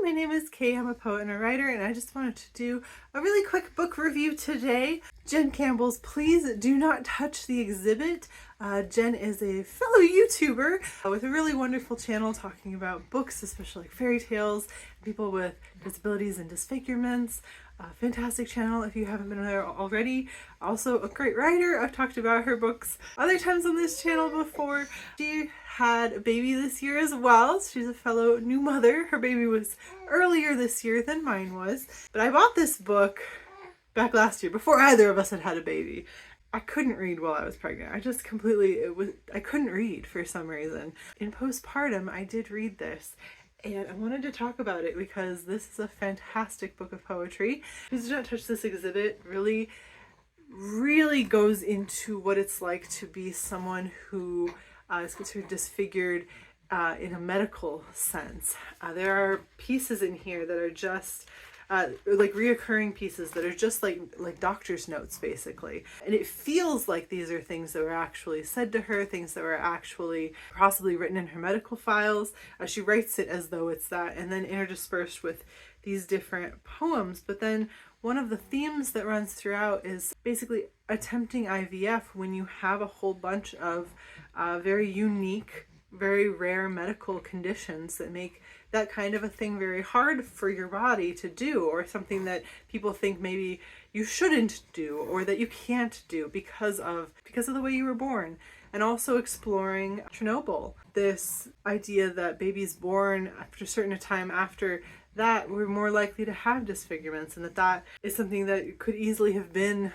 my name is Kay. I'm a poet and a writer, and I just wanted to do a really quick book review today. Jen Campbell's Please Do Not Touch the Exhibit. Jen is a fellow YouTuber with a really wonderful channel talking about books, especially like fairy tales, people with disabilities and disfigurements. Fantastic channel if you haven't been there already. Also a great writer. I've talked about her books other times on this channel before. She had a baby this year as well. She's a fellow new mother. Her baby was earlier this year than mine was. But I bought this book back last year before either of us had a baby. I couldn't read while I was pregnant. I couldn't read for some reason. In postpartum, I did read this. And I wanted to talk about it because this is a fantastic book of poetry. Please Do Not Touch This Exhibit really goes into what it's like to be someone who is considered disfigured in a medical sense. There are pieces in here that are just like reoccurring pieces that are just like doctor's notes basically, and it feels like these are things that were actually said to her, things that were actually possibly written in her medical files. She writes it as though it's that, and then interspersed with these different poems. But then one of the themes that runs throughout is basically attempting IVF when you have a whole bunch of very unique, very rare medical conditions that make that kind of a thing very hard for your body to do, or something that people think maybe you shouldn't do or that you can't do because of the way you were born. And also exploring Chernobyl, this idea that babies born after a certain time after that were more likely to have disfigurements, and that is something that could easily have been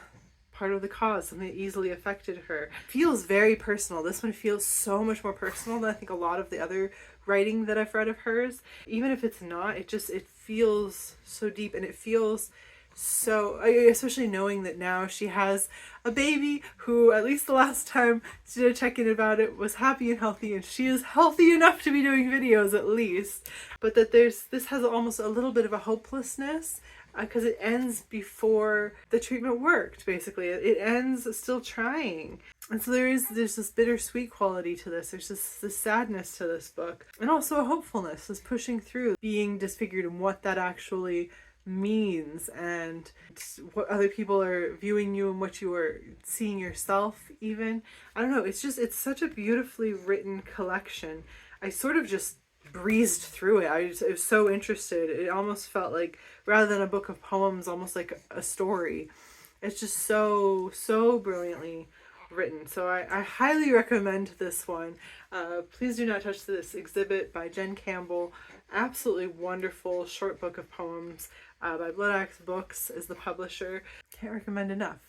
part of the cause, something that easily affected her. It feels very personal. This one feels so much more personal than I think a lot of the other writing that I've read of hers. Even if it's not, it feels so deep, and it feels so, especially knowing that now she has a baby who, at least the last time she did a check-in about it, was happy and healthy, and she is healthy enough to be doing videos at least. But that this has almost a little bit of a hopelessness, because it ends before the treatment worked, basically. It ends still trying. And so there's this bittersweet quality to this. There's this sadness to this book. And also a hopefulness, this pushing through being disfigured and what that actually means, and what other people are viewing you and what you are seeing yourself even. I don't know, it's such a beautifully written collection. I sort of just breezed through it. I was so interested. It almost felt like, rather than a book of poems, almost like a story. It's just so brilliantly written. So I highly recommend this one. Please Do Not Touch This Exhibit by Jen Campbell. Absolutely wonderful short book of poems by Blood Axe Books is the publisher. Can't recommend enough.